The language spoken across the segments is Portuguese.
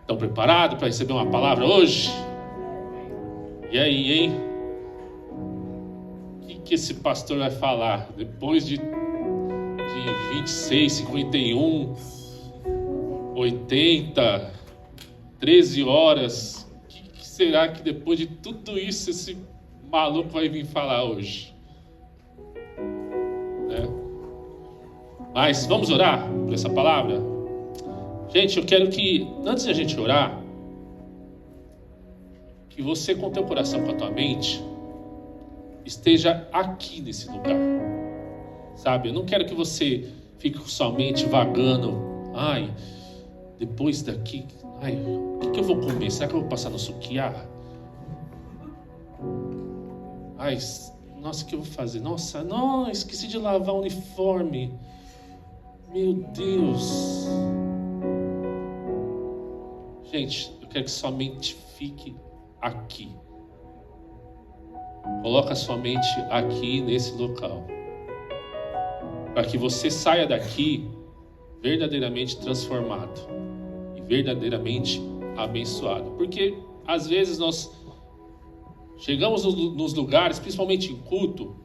Estão preparados para receber uma palavra hoje? E aí, hein? O que esse pastor vai falar? Depois de 26, 51, 80, 13 horas, o que será que depois de tudo isso esse maluco vai vir falar hoje? Mas vamos orar por essa palavra? Gente, eu quero que, antes de a gente orar, que você com o teu coração, com a tua mente, esteja aqui nesse lugar. Sabe, eu não quero que você fique somente vagando. Ai, depois daqui, ai, o que eu vou comer? Será que eu vou passar no Sukiá? Ai, nossa, o que eu vou fazer? Nossa, não, esqueci de lavar o uniforme. Meu Deus. Gente, eu quero que sua mente fique aqui. Coloca sua mente aqui nesse local. Para que você saia daqui verdadeiramente transformado e verdadeiramente abençoado. Porque às vezes nós chegamos nos lugares, principalmente em culto,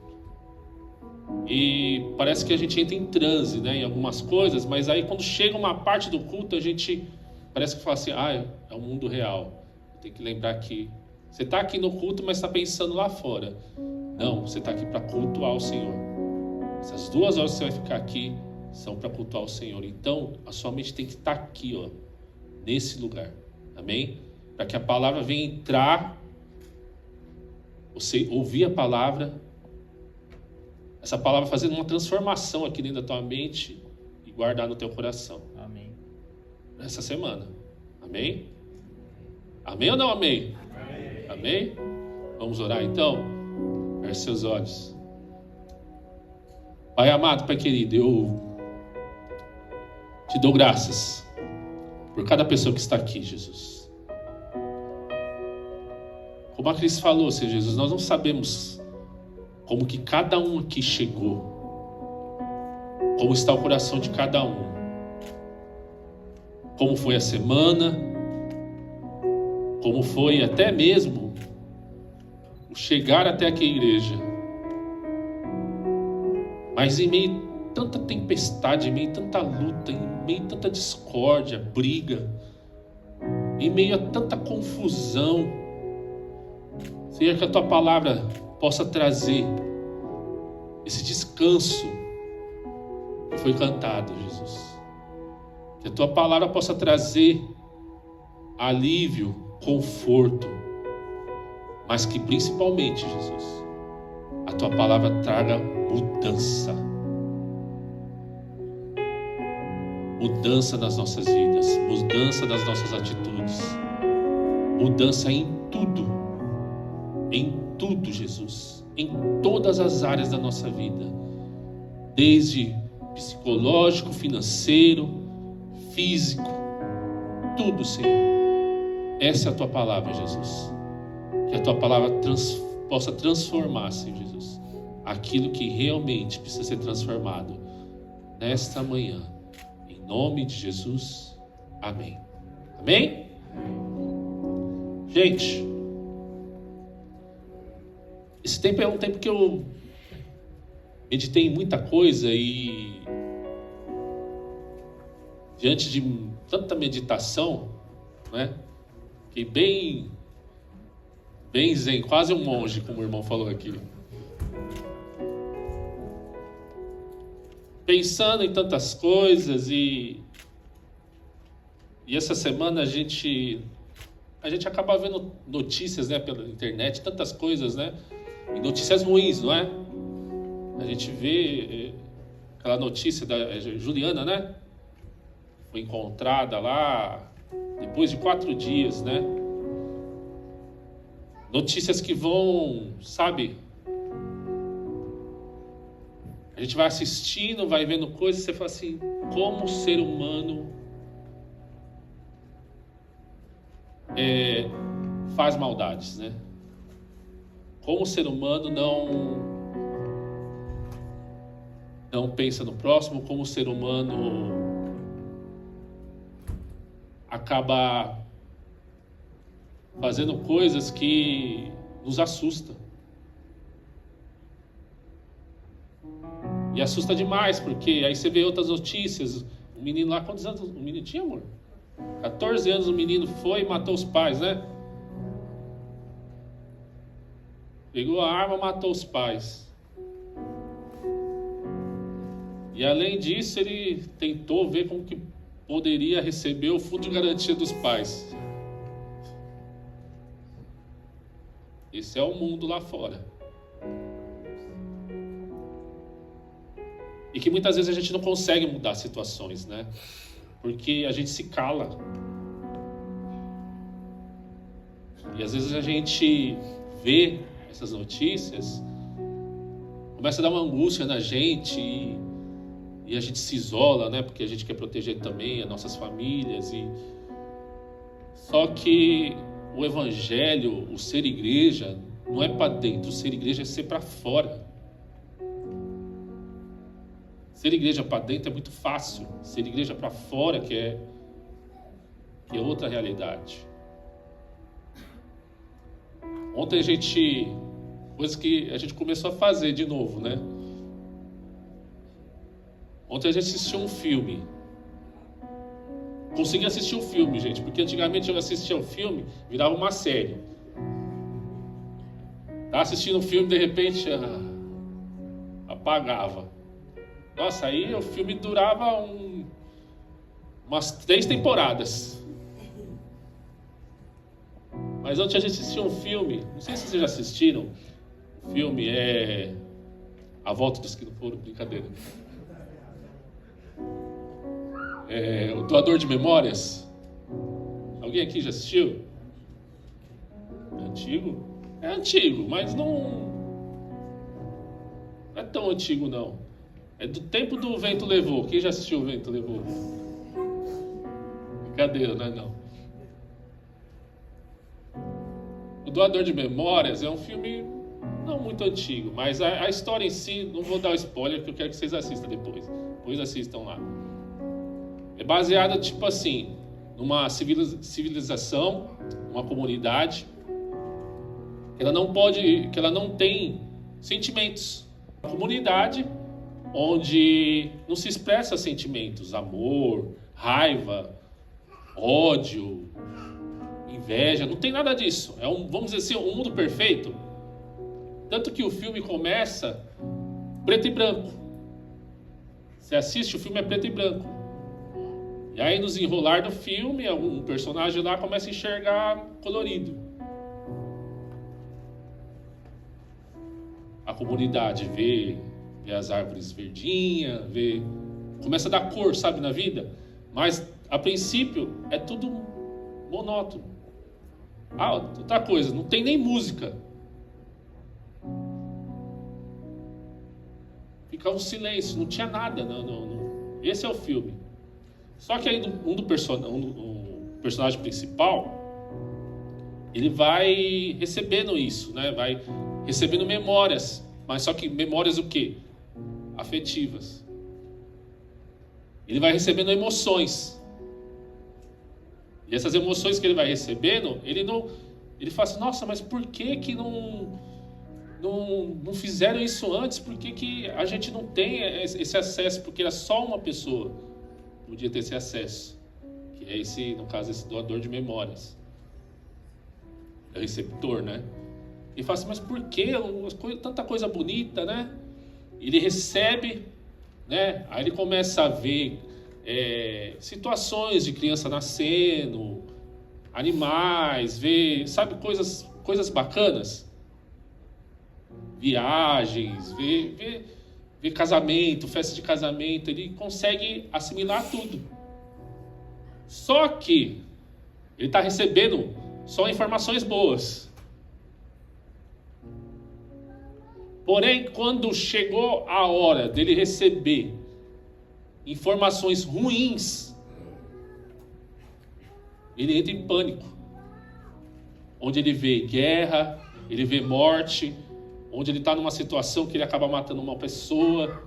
e parece que a gente entra em transe, né, em algumas coisas, mas aí quando chega uma parte do culto, a gente parece que fala assim, é o mundo real. Tem que lembrar que você está aqui no culto, mas está pensando lá fora. Não, você está aqui para cultuar o Senhor. Essas 2 horas que você vai ficar aqui são para cultuar o Senhor. Então, a sua mente tem que estar aqui, ó, nesse lugar. Amém? Para que a palavra venha entrar, você ouvir a palavra, essa palavra fazendo uma transformação aqui dentro da tua mente e guardar no teu coração. Amém. Essa semana. Amém? Amém ou não amém? Amém. Amém? Vamos orar então? Feche seus olhos. Pai amado, Pai querido, eu te dou graças por cada pessoa que está aqui, Jesus. Como a Cris falou, Senhor Jesus, nós não sabemos como que cada um aqui chegou, como está o coração de cada um, como foi a semana, como foi até mesmo o chegar até aqui a igreja. Mas em meio a tanta tempestade, em meio a tanta luta, em meio a tanta discórdia, briga, em meio a tanta confusão, Senhor, que a tua palavra possa trazer esse descanso que foi cantado, Jesus. Que a tua palavra possa trazer alívio, conforto, mas que principalmente, Jesus, a tua palavra traga mudança. Mudança nas nossas vidas, mudança nas nossas atitudes, mudança em tudo, Jesus, em todas as áreas da nossa vida, desde psicológico, financeiro, físico, tudo, Senhor. Essa é a tua palavra, Jesus. Que a tua palavra possa transformar, Senhor Jesus, aquilo que realmente precisa ser transformado nesta manhã. Em nome de Jesus. Amém. Amém? Gente, esse tempo é um tempo que eu meditei em muita coisa e diante de tanta meditação, né? Fiquei bem zen, quase um monge, como o irmão falou aqui. Pensando em tantas coisas e essa semana a gente acaba vendo notícias, né, pela internet, tantas coisas, né? E notícias ruins, não é? A gente vê aquela notícia da Juliana, né? Foi encontrada lá depois de 4 dias, né? Notícias que vão, sabe? A gente vai assistindo, vai vendo coisas e você fala assim, como o ser humano faz maldades, né? Como o ser humano não pensa no próximo, como o ser humano acaba fazendo coisas que nos assustam. E assusta demais, porque aí você vê outras notícias. O menino lá, quantos anos o menino tinha, amor? 14 anos o menino foi e matou os pais, né? Pegou a arma, matou os pais. E além disso, ele tentou ver como que poderia receber o fundo de garantia dos pais. Esse é o mundo lá fora. E que muitas vezes a gente não consegue mudar situações, né? Porque a gente se cala. E às vezes a gente vê essas notícias, começa a dar uma angústia na gente e a gente se isola, né? Porque a gente quer proteger também as nossas famílias. Só que o evangelho, o ser igreja, não é para dentro, o ser igreja é ser para fora. Ser igreja para dentro é muito fácil, ser igreja para fora que é outra realidade. Ontem coisa que a gente começou a fazer de novo, né? Ontem a gente assistiu um filme. Consegui assistir um filme, gente, porque antigamente eu assistia um filme, virava uma série. Tava assistindo um filme, de repente, apagava. Nossa, aí o filme durava umas 3 temporadas. Mas ontem a gente assistiu um filme, não sei se vocês já assistiram. O filme é A Volta dos que não foram, brincadeira. É O Doador de Memórias. Alguém aqui já assistiu? É antigo? É antigo, mas não é tão antigo não. É do tempo do Vento Levou. Quem já assistiu O Vento Levou? Brincadeira, não é não. O Doador de Memórias é um filme não muito antigo, mas a história em si, não vou dar o spoiler, que eu quero que vocês assistam depois. Depois assistam lá. É baseado, tipo assim, numa civilização, uma comunidade, que ela não tem sentimentos. Uma comunidade onde não se expressa sentimentos, amor, raiva, ódio, inveja, não tem nada disso. É vamos dizer assim, um mundo perfeito. Tanto que o filme começa preto e branco. Você assiste, o filme é preto e branco. E aí, no desenrolar do filme, algum personagem lá começa a enxergar colorido. A comunidade vê as árvores verdinhas, começa a dar cor, sabe, na vida. Mas, a princípio, é tudo monótono. Outra coisa, não tem nem música. Fica um silêncio, não tinha nada. Não. Esse é o filme. Só que aí o personagem principal, ele vai recebendo isso, né? Vai recebendo memórias. Mas só que memórias o quê? Afetivas. Ele vai recebendo emoções. E essas emoções que ele vai recebendo, ele fala assim, nossa, mas por que não fizeram isso antes? Por que a gente não tem esse acesso? Porque era só uma pessoa que podia ter esse acesso. Que é no caso, esse doador de memórias. É o receptor, né? E fala assim, mas por que? Tanta coisa bonita, né? Ele recebe, né? Aí ele começa a ver situações de criança nascendo, animais, sabe, coisas bacanas. Viagens, ver casamento, festa de casamento. Ele consegue assimilar tudo. Só que ele está recebendo só informações boas. Porém, quando chegou a hora dele receber informações ruins, ele entra em pânico. Onde ele vê guerra, ele vê morte, onde ele está numa situação que ele acaba matando uma pessoa.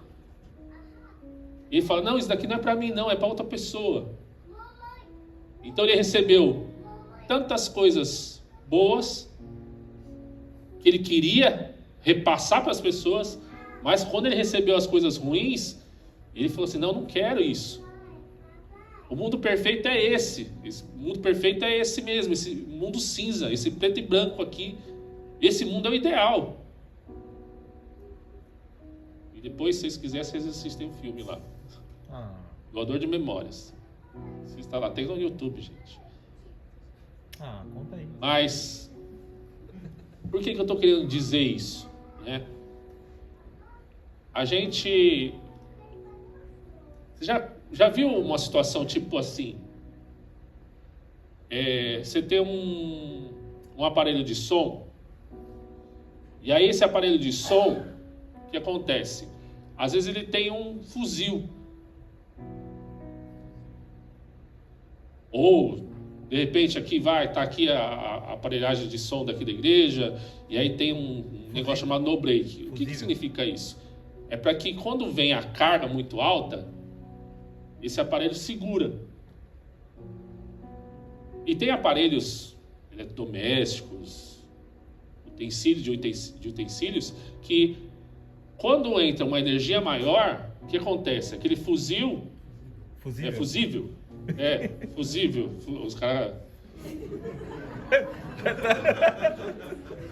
E ele fala, não, isso daqui não é para mim não, é para outra pessoa. Então ele recebeu tantas coisas boas, que ele queria repassar para as pessoas, mas quando ele recebeu as coisas ruins, ele falou assim, não quero isso. O mundo perfeito é esse mundo perfeito é esse mesmo, esse mundo cinza, esse preto e branco aqui, esse mundo é o ideal. E depois, se vocês quiserem, vocês assistem um filme lá, Doador de Memórias. Assista lá, tem no YouTube, gente. Conta aí. Mas, por que eu estou querendo dizer isso? Né? A gente... Você já viu uma situação tipo assim? Você tem um aparelho de som, e aí esse aparelho de som, o que acontece? Às vezes ele tem um fuzil. Ou, de repente, tá aqui a aparelhagem de som daqui da igreja, e aí tem um negócio chamado no break. O que significa isso? É para que quando vem a carga muito alta, esse aparelho segura. E tem aparelhos eletrodomésticos, utensílios de utensílios, que quando entra uma energia maior, o que acontece? Aquele fusível. É fusível? É, fusível. Os caras...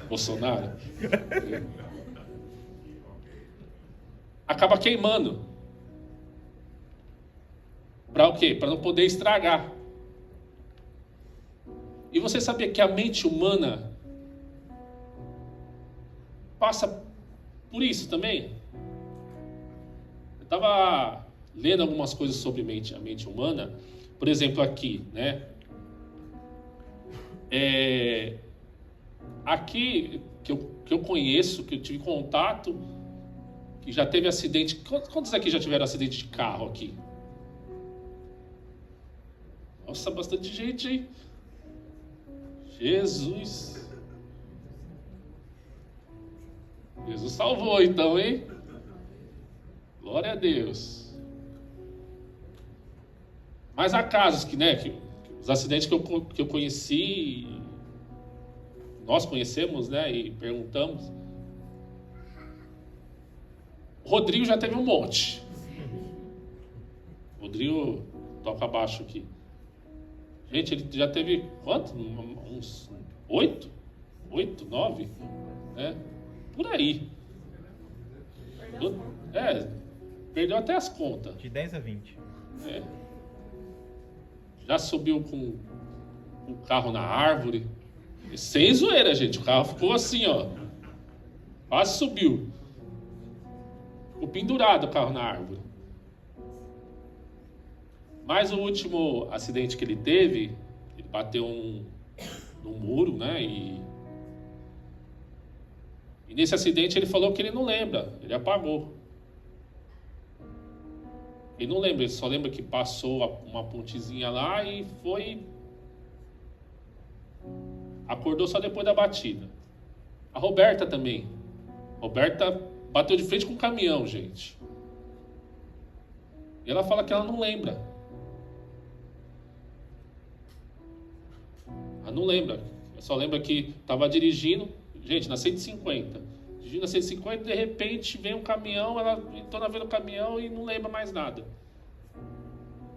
Bolsonaro. Acaba queimando. Para o quê? Para não poder estragar. E você sabia que a mente humana passa por isso também? Eu estava lendo algumas coisas sobre a mente humana. Por exemplo, aqui, né? Aqui, que eu conheço, que eu tive contato, que já teve acidente. Quantos aqui já tiveram acidente de carro aqui? Nossa, bastante gente, hein? Jesus salvou então, hein? Glória a Deus. Mas há casos que os acidentes que eu conheci, nós conhecemos, né? E perguntamos. O Rodrigo já teve um monte. O Rodrigo toca baixo aqui. Gente, ele já teve quanto? Uns 8, 9, né? Por aí. Perdeu até as contas. De 10 a 20. Já subiu com o carro na árvore. Sem zoeira, gente. O carro ficou assim, ó. Quase subiu. Ficou pendurado o carro na árvore. Mas o último acidente que ele teve, ele bateu num muro, né? E nesse acidente ele falou que ele não lembra, ele apagou. Ele não lembra, ele só lembra que passou uma pontezinha lá e foi... Acordou só depois da batida. A Roberta também. Roberta bateu de frente com um caminhão, gente. E ela fala que ela não lembra. Ela não lembra. Ela só lembra que estava dirigindo, gente, na 150. Dirigindo na 150, de repente vem um caminhão, ela entrou na vez do caminhão e não lembra mais nada.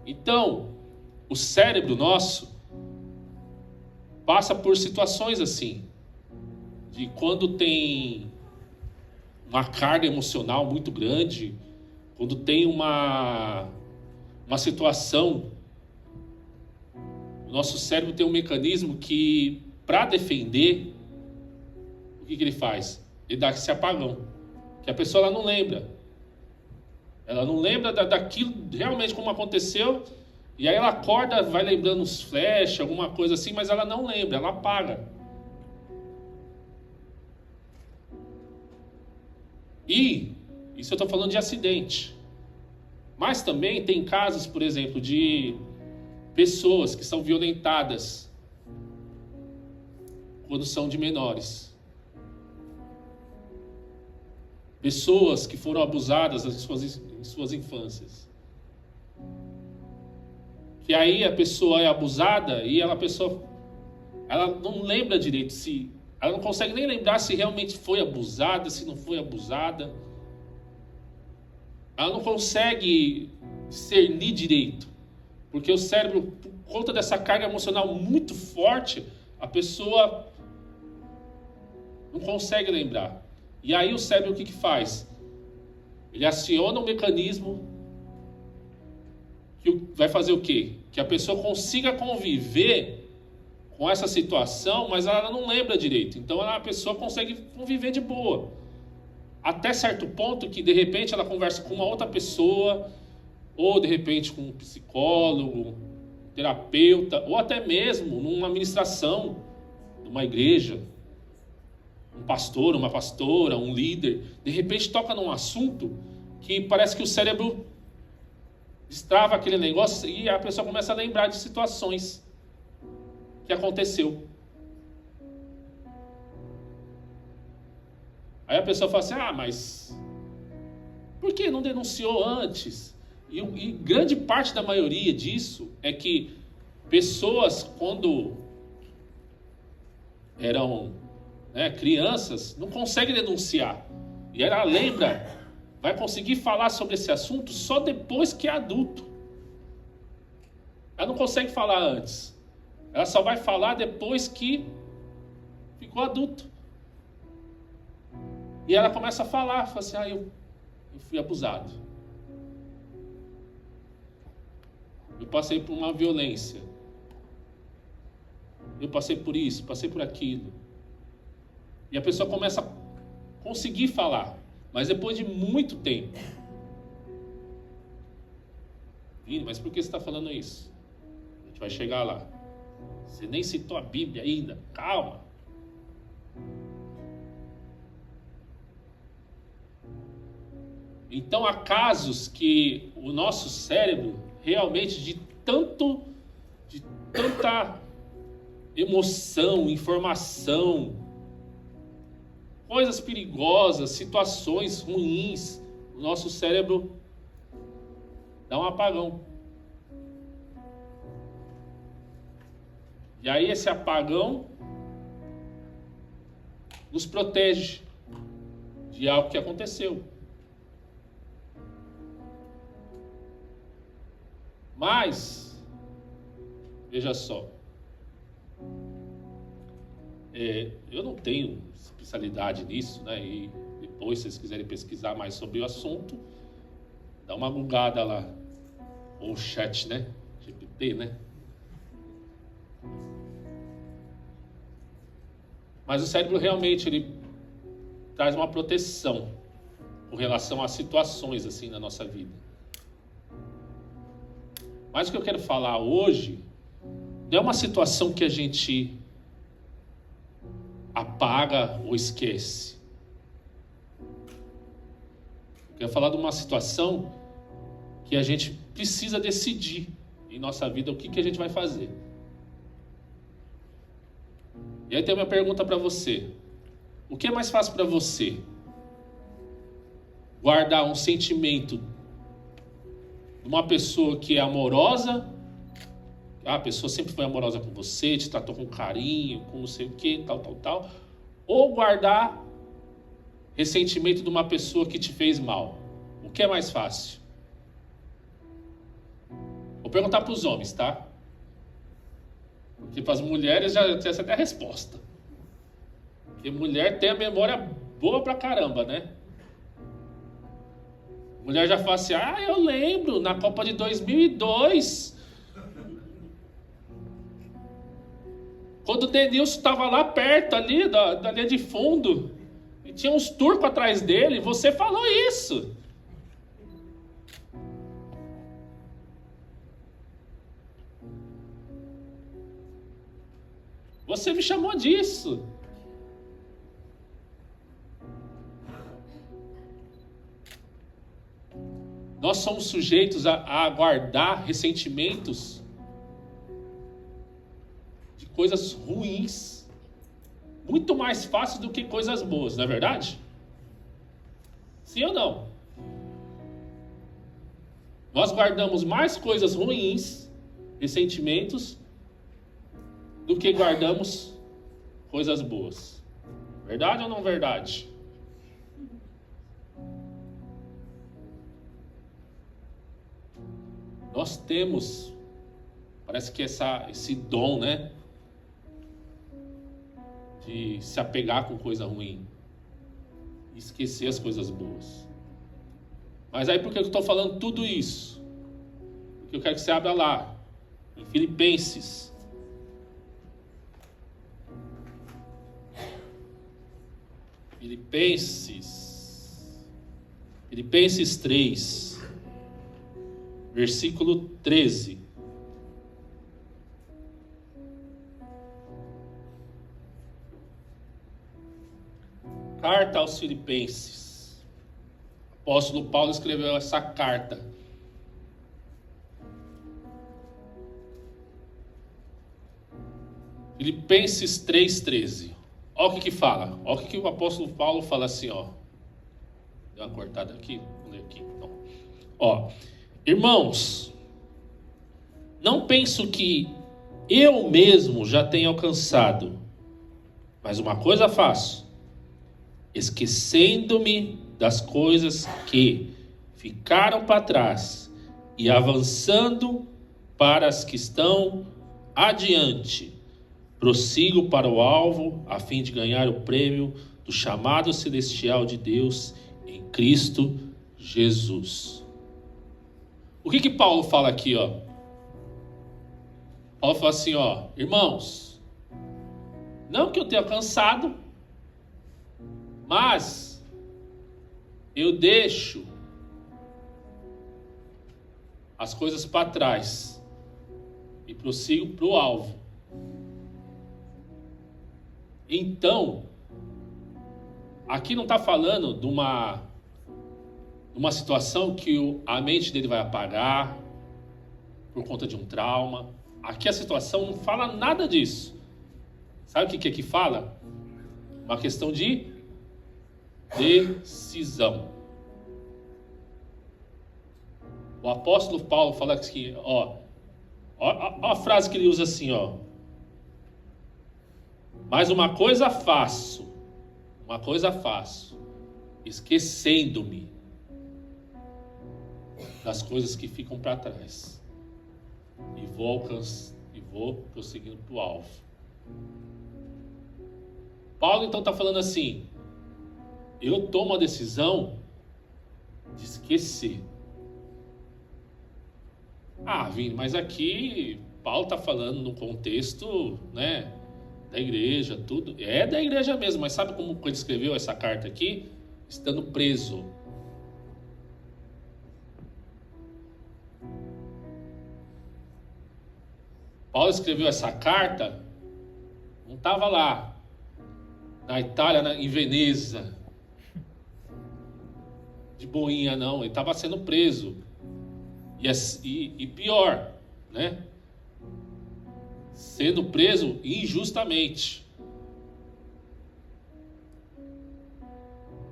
Então, o cérebro nosso passa por situações assim, de quando tem uma carga emocional muito grande, quando tem uma situação, o nosso cérebro tem um mecanismo que, para defender, o que ele faz? Ele dá esse apagão, que a pessoa ela não lembra. Ela não lembra daquilo realmente como aconteceu, e aí ela acorda, vai lembrando uns flash, alguma coisa assim, mas ela não lembra, ela apaga. E isso eu estou falando de acidente. Mas também tem casos, por exemplo, de pessoas que são violentadas quando são de menores. Pessoas que foram abusadas em suas infâncias. Que aí a pessoa é abusada e a pessoa ela não lembra direito se... Ela não consegue nem lembrar se realmente foi abusada, se não foi abusada. Ela não consegue discernir direito. Porque o cérebro, por conta dessa carga emocional muito forte, a pessoa não consegue lembrar. E aí o cérebro o que faz? Ele aciona um mecanismo que vai fazer o quê? Que a pessoa consiga conviver com essa situação, mas ela não lembra direito. Então a pessoa consegue conviver de boa. Até certo ponto que de repente ela conversa com uma outra pessoa, ou de repente com um psicólogo, terapeuta, ou até mesmo numa administração de uma igreja, um pastor, uma pastora, um líder, de repente toca num assunto que parece que o cérebro destrava aquele negócio e a pessoa começa a lembrar de situações que aconteceu. Aí a pessoa fala assim, mas por que não denunciou antes? E grande parte da maioria disso é que pessoas, quando eram crianças, não conseguem denunciar. E ela lembra, vai conseguir falar sobre esse assunto só depois que é adulto. Ela não consegue falar antes. Ela só vai falar depois que ficou adulto. E ela começa a falar, fala assim, eu fui abusado. Eu passei por uma violência. Eu passei por isso, passei por aquilo. E a pessoa começa a conseguir falar, mas depois de muito tempo. Vini, mas por que você está falando isso? A gente vai chegar lá. Você nem citou a Bíblia ainda. Calma. Então há casos que o nosso cérebro realmente de tanta emoção, informação, coisas perigosas, situações ruins, o nosso cérebro dá um apagão. E aí esse apagão nos protege de algo que aconteceu. Mas, veja só, eu não tenho especialidade nisso, né? E depois, se vocês quiserem pesquisar mais sobre o assunto, dá uma bugada lá. Ou o chat, né? GPT, né? Mas o cérebro realmente ele traz uma proteção com relação a situações assim na nossa vida. Mas o que eu quero falar hoje não é uma situação que a gente apaga ou esquece. Eu quero falar de uma situação que a gente precisa decidir em nossa vida o que a gente vai fazer. E aí tem uma pergunta para você. O que é mais fácil para você? Guardar um sentimento de uma pessoa que é amorosa, a pessoa sempre foi amorosa com você, te tratou com carinho, com não sei o que, tal, ou guardar ressentimento de uma pessoa que te fez mal? O que é mais fácil? Vou perguntar para os homens, tá? Porque para as mulheres já essa é a resposta. Porque mulher tem a memória boa pra caramba, né? Mulher já fala assim, eu lembro, na Copa de 2002, quando o Denilson estava lá perto ali, da linha de fundo, e tinha uns turcos atrás dele, você falou isso. Você me chamou disso. Nós somos sujeitos a guardar ressentimentos de coisas ruins, muito mais fácil do que coisas boas, não é verdade? Sim ou não? Nós guardamos mais coisas ruins, ressentimentos, do que guardamos coisas boas. Verdade ou não verdade? Nós temos, parece que esse dom, né? De se apegar com coisa ruim. E esquecer as coisas boas. Mas aí por que eu estou falando tudo isso? Porque eu quero que você abra lá, em Filipenses. Filipenses 3, versículo 13. Carta aos Filipenses. O apóstolo Paulo escreveu essa carta. Filipenses 3,13. Olha o que fala. Olha o que o apóstolo Paulo fala assim, ó. Deu uma cortada aqui. Vou ler aqui. Então. Ó. Irmãos, não penso que eu mesmo já tenha alcançado, mas uma coisa faço, esquecendo-me das coisas que ficaram para trás e avançando para as que estão adiante, prossigo para o alvo a fim de ganhar o prêmio do chamado celestial de Deus em Cristo Jesus. O que Paulo fala aqui, ó? Paulo fala assim, ó, irmãos, não que eu tenha alcançado, mas eu deixo as coisas para trás e prossigo para o alvo. Então, aqui não está falando de uma situação que a mente dele vai apagar por conta de um trauma. Aqui a situação não fala nada disso. Sabe o que aqui fala? Uma questão de decisão. O apóstolo Paulo fala aqui, ó a frase que ele usa assim, ó. Mas uma coisa faço, esquecendo-me das coisas que ficam para trás e vou prosseguindo para o alvo. Paulo então está falando assim, eu tomo a decisão de esquecer. Vini, mas aqui Paulo está falando no contexto, né, da igreja, tudo. É da igreja mesmo, mas sabe como ele escreveu essa carta aqui? Estando preso. Paulo escreveu essa carta, não estava lá, na Itália, em Veneza, de boinha, não. Ele estava sendo preso. E pior, né? Sendo preso injustamente.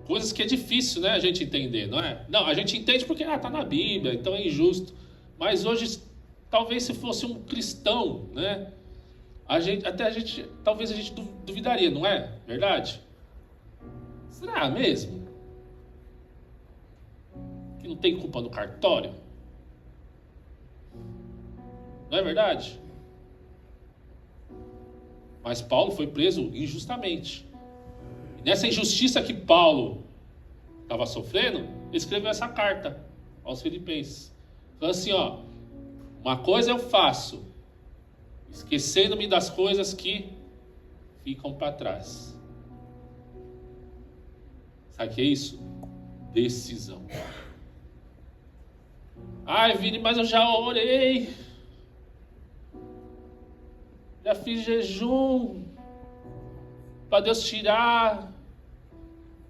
Coisas que é difícil, né, a gente entender, não é? Não, a gente entende porque tá na Bíblia, então é injusto. Mas hoje, talvez se fosse um cristão, né? Talvez a gente duvidaria, não é? Verdade? Será mesmo? Que não tem culpa no cartório? Não é verdade? Mas Paulo foi preso injustamente. E nessa injustiça que Paulo estava sofrendo, ele escreveu essa carta aos Filipenses. Falando assim, ó, uma coisa eu faço, esquecendo-me das coisas que ficam para trás. Sabe o que é isso? Decisão. Ai, Vini, mas eu já orei. Já fiz jejum para Deus tirar,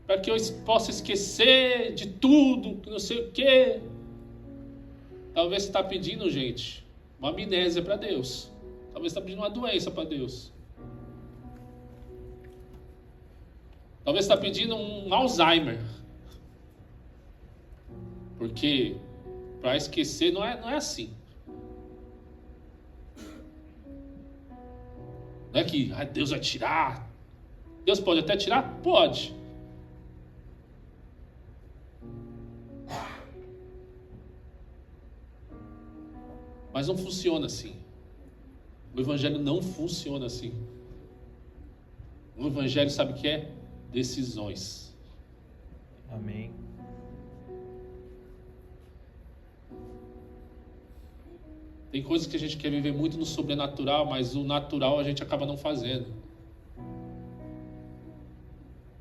para que eu possa esquecer de tudo, não sei o quê. Talvez você está pedindo, gente, uma amnésia para Deus. Talvez você está pedindo uma doença para Deus. Talvez você está pedindo um Alzheimer. Porque para esquecer não é assim. Não é que Deus vai tirar. Deus pode até tirar? Pode. Mas não funciona assim. O evangelho não funciona assim. O evangelho sabe o que é? Decisões. Amém. Tem coisas que a gente quer viver muito no sobrenatural, mas o natural a gente acaba não fazendo.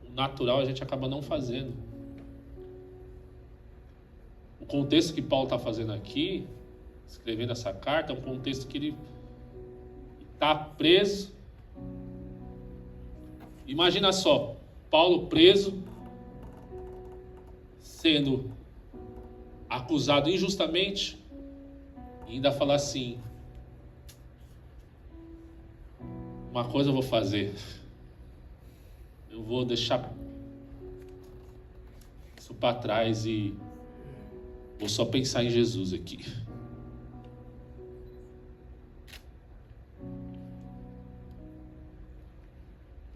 O natural a gente acaba não fazendo. O contexto que Paulo está fazendo aqui, escrevendo essa carta, é um contexto que ele está preso. Imagina só, Paulo preso, sendo acusado injustamente, e ainda falar assim: uma coisa eu vou fazer, eu vou deixar isso para trás e vou só pensar em Jesus aqui.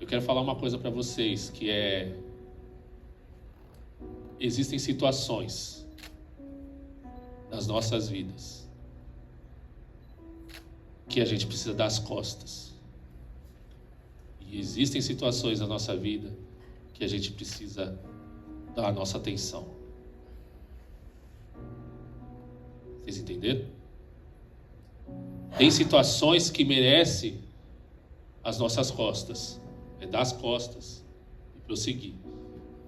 Eu quero falar uma coisa para vocês, que é: existem situações nas nossas vidas que a gente precisa dar as costas. E existem situações na nossa vida que a gente precisa dar a nossa atenção. Vocês entenderam? Tem situações que merecem as nossas costas. É dar as costas e prosseguir.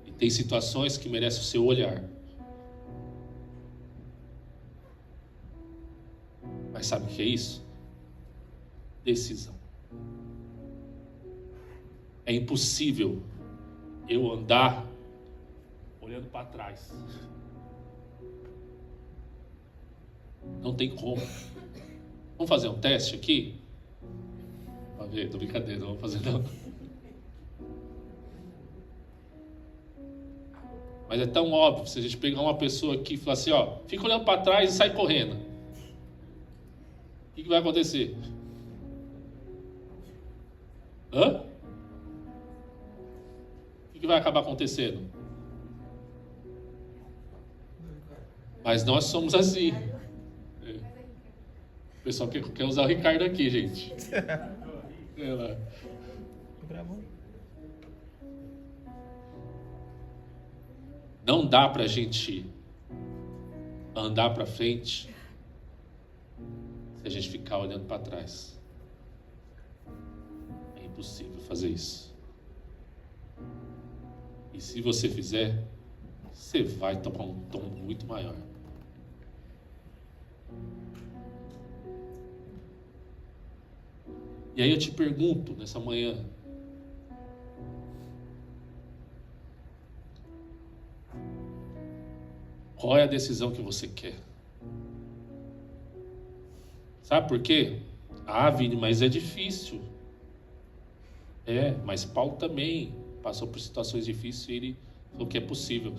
E tem situações que merecem o seu olhar. Mas sabe o que é isso? Decisão. É impossível eu andar olhando para trás. Não tem como. Vamos fazer um teste aqui? Vamos ver, tô brincadeira, não vamos fazer não. Mas é tão óbvio, se a gente pegar uma pessoa aqui e falar assim, ó, fica olhando para trás e sai correndo. O que vai acontecer? Hã? O que vai acabar acontecendo? Mas nós somos assim. O pessoal quer usar o Ricardo aqui, gente. É lá. Não dá pra gente andar pra frente se a gente ficar olhando para trás. É impossível fazer isso. E se você fizer, você vai tomar um tom muito maior. E aí eu te pergunto nessa manhã: qual é a decisão que você quer? Sabe por quê? Ah, Vini, mas é difícil. É, mas Paulo também passou por situações difíceis e ele falou que é possível.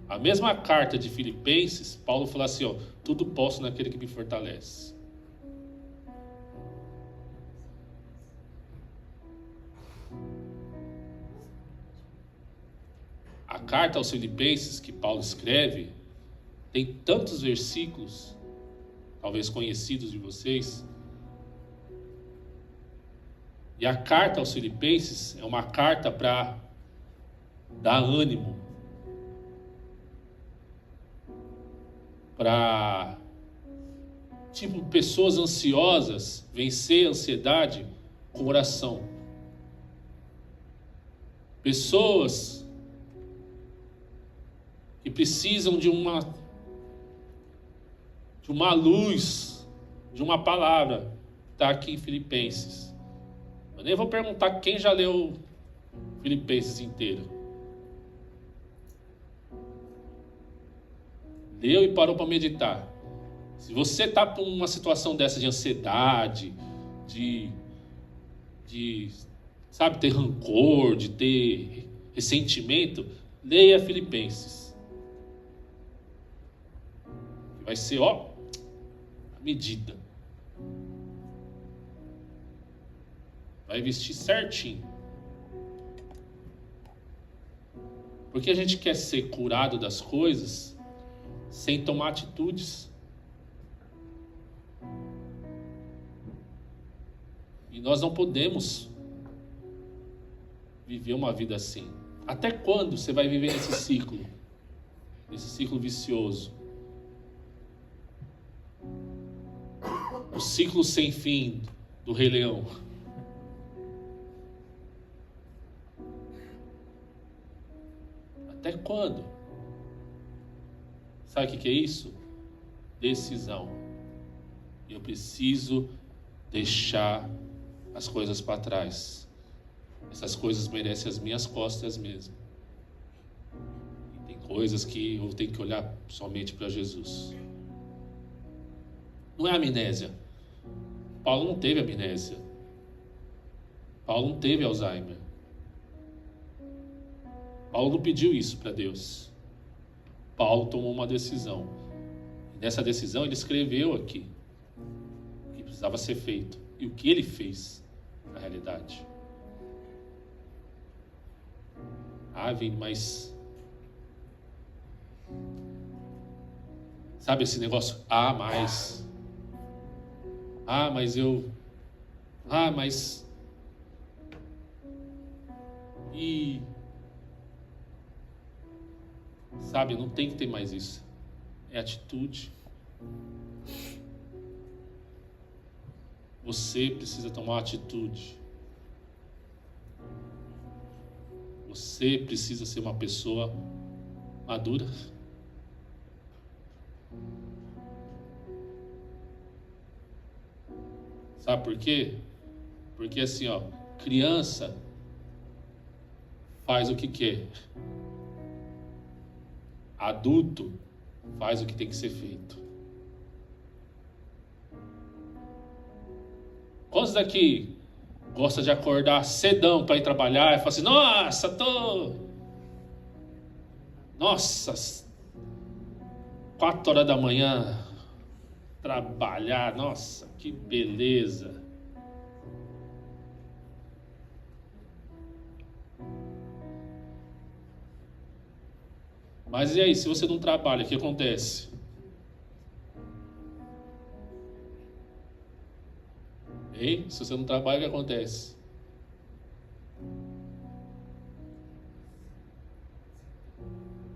A mesma carta de Filipenses, Paulo falou assim, ó, tudo posso naquele que me fortalece. A carta aos Filipenses que Paulo escreve tem tantos versículos, talvez conhecidos de vocês. E a carta aos Filipenses é uma carta para dar ânimo, para, tipo, pessoas ansiosas vencer a ansiedade com oração. Pessoas que precisam de uma luz, de uma palavra, está aqui em Filipenses. Eu nem vou perguntar quem já leu Filipenses inteiro. Leu e parou para meditar. Se você está por uma situação dessa de ansiedade, de sabe, ter rancor, de ter ressentimento, leia Filipenses. Vai ser, ó, a medida. Vai vestir certinho. Porque a gente quer ser curado das coisas sem tomar atitudes. E nós não podemos viver uma vida assim. Até quando você vai viver nesse ciclo? Esse ciclo vicioso. O ciclo sem fim do Rei Leão. Até quando? Sabe o que é isso? Decisão. Eu preciso deixar as coisas para trás. Essas coisas merecem as minhas costas mesmo. E tem coisas que eu tenho que olhar somente para Jesus. Não é amnésia. Paulo não teve amnésia. Paulo não teve Alzheimer. Paulo não pediu isso para Deus. Paulo tomou uma decisão. E nessa decisão ele escreveu aqui o que precisava ser feito e o que ele fez na realidade. Vem, mas sabe esse negócio? Mas e sabe, não tem que ter mais isso. É atitude. Você precisa tomar uma atitude. Você precisa ser uma pessoa madura. Sabe por quê? Porque assim, criança faz o que quer. Adulto faz o que tem que ser feito. Quantos daqui gosta de acordar cedão para ir trabalhar e fala assim, nossa, 4 horas da manhã trabalhar, nossa, que beleza. Mas e aí, se você não trabalha, o que acontece? Hein? Se você não trabalha, o que acontece?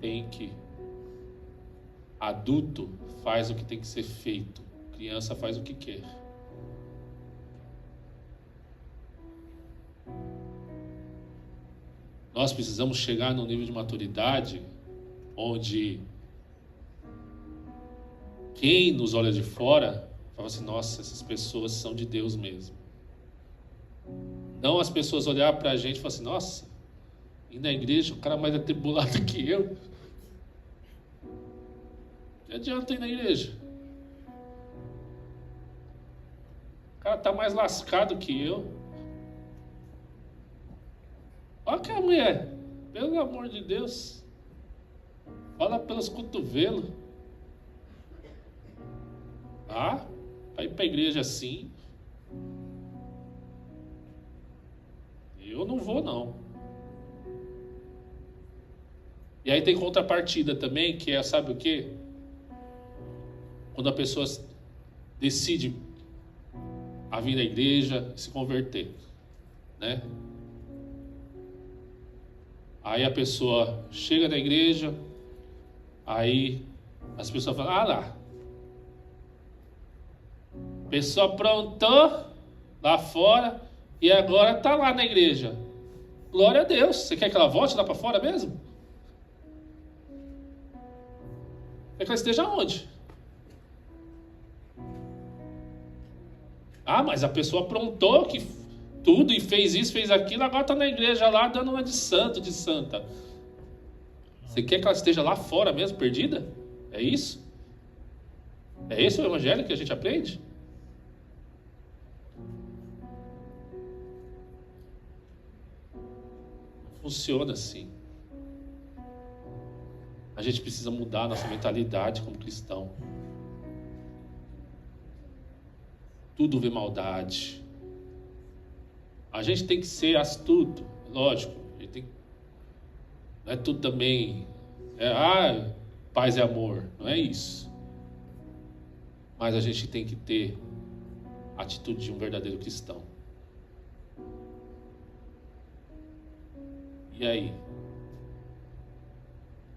Tem que. Adulto faz o que tem que ser feito. Criança faz o que quer. Nós precisamos chegar num nível de maturidade onde quem nos olha de fora fala assim, nossa, essas pessoas são de Deus mesmo. Não as pessoas olhar pra gente e falar assim, nossa, ir na igreja, o cara mais atribulado que eu. Que adianta ir na igreja? O cara tá mais lascado que eu. Olha que a mulher, pelo amor de Deus, fala pelos cotovelos. Vai ir pra igreja assim. Eu não vou, não. E aí tem contrapartida também, que é, sabe o quê? Quando a pessoa decide a vir à igreja e se converter, né? Aí a pessoa chega na igreja, aí as pessoas falam, lá, a pessoa aprontou lá fora e agora tá lá na igreja. Glória a Deus. Você quer que ela volte lá para fora mesmo? Quer que ela esteja onde? Mas a pessoa aprontou que tudo e fez isso, fez aquilo, agora tá na igreja lá dando uma de santo, de santa. Você quer que ela esteja lá fora mesmo, perdida? É isso? É esse o evangelho que a gente aprende? Não funciona assim. A gente precisa mudar a nossa mentalidade como cristão. Tudo vê maldade. A gente tem que ser astuto, lógico. A gente tem, não é tudo também. Paz e amor. Não é isso. Mas a gente tem que ter a atitude de um verdadeiro cristão. E aí?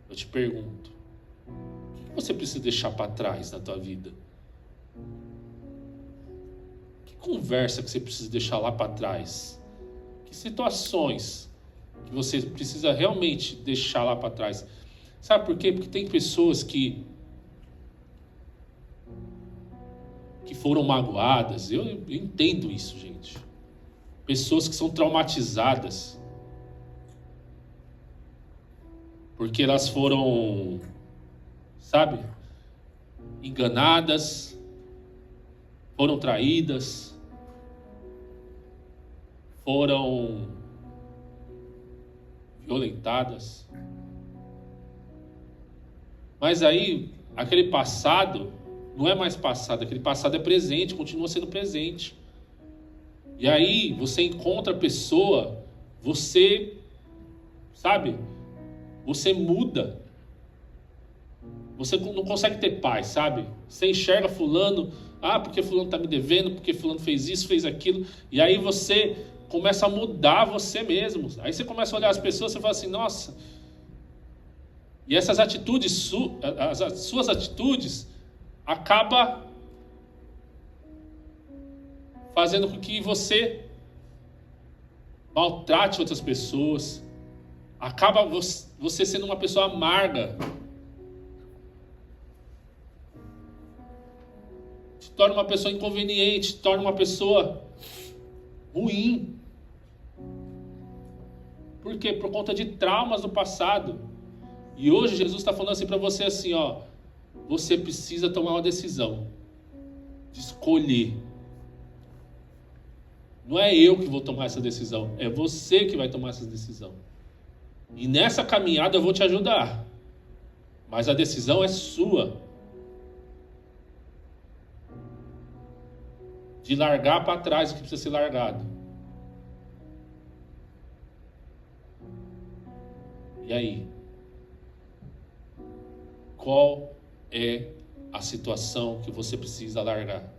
Eu te pergunto. O que você precisa deixar para trás na tua vida? Que conversa que você precisa deixar lá para trás? Que situações que você precisa realmente deixar lá para trás? Sabe por quê? Porque tem pessoas que foram magoadas. Eu entendo isso, gente. Pessoas que são traumatizadas porque elas foram, sabe, enganadas, foram traídas, foram violentadas. Mas aí, aquele passado não é mais passado, aquele passado é presente, continua sendo presente. E aí, você encontra a pessoa, você, sabe, você muda. Você não consegue ter paz, sabe? Você enxerga fulano, porque fulano tá me devendo, porque fulano fez isso, fez aquilo. E aí você começa a mudar você mesmo. Aí você começa a olhar as pessoas e fala assim, nossa. E essas atitudes, as suas atitudes, acaba fazendo com que você maltrate outras pessoas. Acaba você sendo uma pessoa amarga. Te torna uma pessoa inconveniente, te torna uma pessoa ruim. Por quê? Por conta de traumas do passado. E hoje Jesus está falando assim para você assim, ó. Você precisa tomar uma decisão. De escolher. Não é eu que vou tomar essa decisão. É você que vai tomar essa decisão. E nessa caminhada eu vou te ajudar. Mas a decisão é sua. De largar para trás o que precisa ser largado. E aí? Qual é a situação que você precisa largar?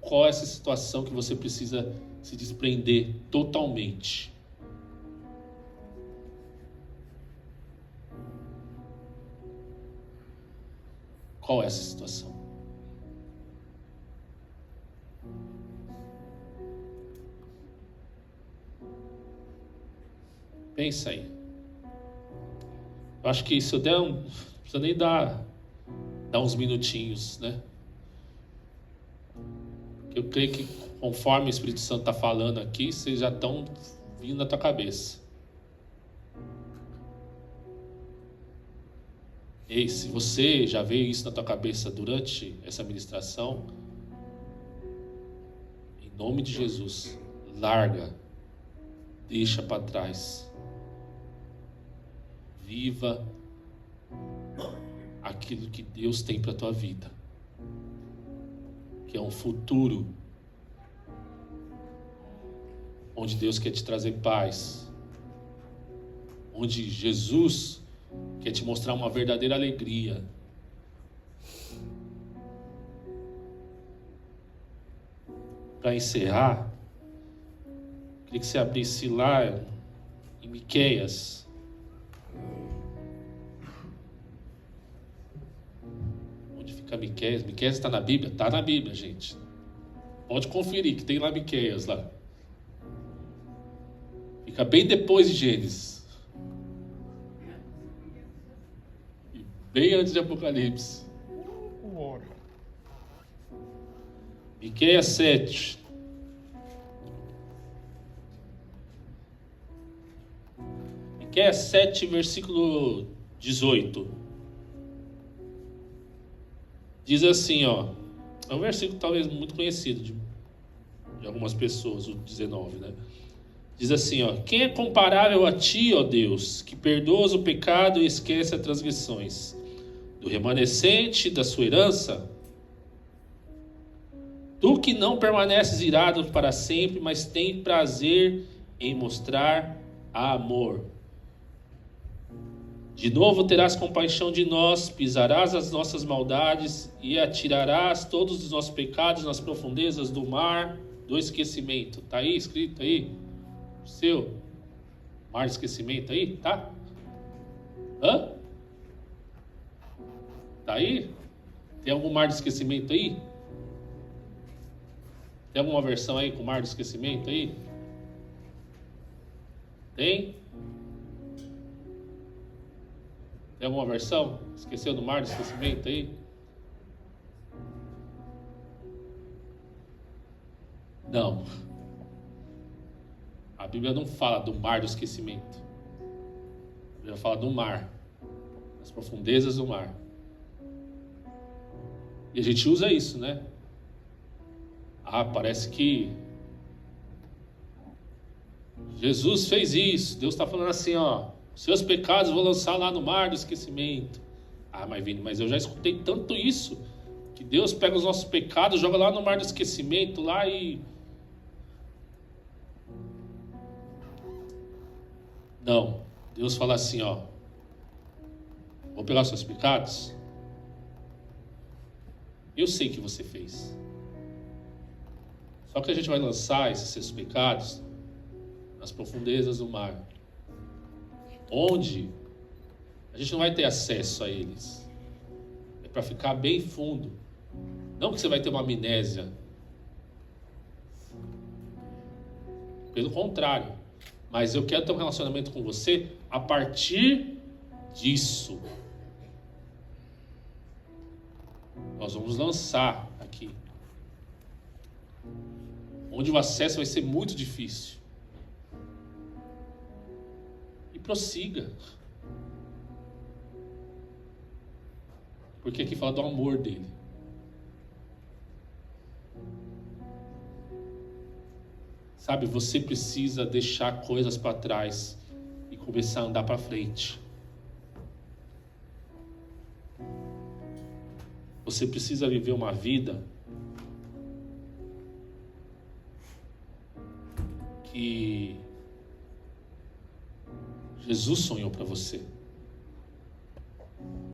Qual é essa situação que você precisa se desprender totalmente? Qual é essa situação? Pensa aí. Eu acho que se eu der não precisa nem dar uns minutinhos, né? Eu creio que conforme o Espírito Santo está falando aqui, vocês já estão vindo na tua cabeça. E se você já veio isso na tua cabeça durante essa ministração, em nome de Jesus, larga, deixa para trás. Viva aquilo que Deus tem para a tua vida, que é um futuro onde Deus quer te trazer paz, onde Jesus quer te mostrar uma verdadeira alegria. Para encerrar, queria que você abrisse lá em Miqueias. Onde fica Miqueias? Miqueias está na Bíblia? Está na Bíblia, gente. Pode conferir que tem lá Miqueias lá. Fica bem depois de Gênesis. E bem antes de Apocalipse. Miqueias 7. Miqueias 7, versículo 18. Diz assim, ó. É um versículo talvez muito conhecido de algumas pessoas, o 19, né? Diz assim, ó. Quem é comparável a ti, ó Deus, que perdoas o pecado e esquece as transgressões do remanescente da sua herança? Tu que não permaneces irado para sempre, mas tem prazer em mostrar amor. De novo terás compaixão de nós, pisarás as nossas maldades e atirarás todos os nossos pecados nas profundezas do mar do esquecimento. Tá aí escrito aí? Seu mar de esquecimento aí, tá? Hã? Tá aí? Tem algum mar de esquecimento aí? Tem alguma versão aí com mar de esquecimento aí? Tem? Tem alguma versão? Esqueceu do mar de esquecimento aí? Não. A Bíblia não fala do mar do esquecimento. A Bíblia fala do mar. Das profundezas do mar. E a gente usa isso, né? Ah, parece que Jesus fez isso. Deus está falando assim, ó. Seus pecados vou lançar lá no mar do esquecimento. Ah, mas Vini, mas eu já escutei tanto isso. Que Deus pega os nossos pecados, joga lá no mar do esquecimento, lá e... Não. Deus fala assim, ó. Vou pegar os seus pecados. Eu sei que você fez. Só que a gente vai lançar esses seus pecados nas profundezas do mar. Onde a gente não vai ter acesso a eles. É para ficar bem fundo. Não que você vai ter uma amnésia. Pelo contrário. Mas eu quero ter um relacionamento com você a partir disso. Nós vamos lançar aqui. Onde o acesso vai ser muito difícil. E prossiga. Porque aqui fala do amor dele. Sabe, você precisa deixar coisas para trás e começar a andar para frente. Você precisa viver uma vida que Jesus sonhou para você.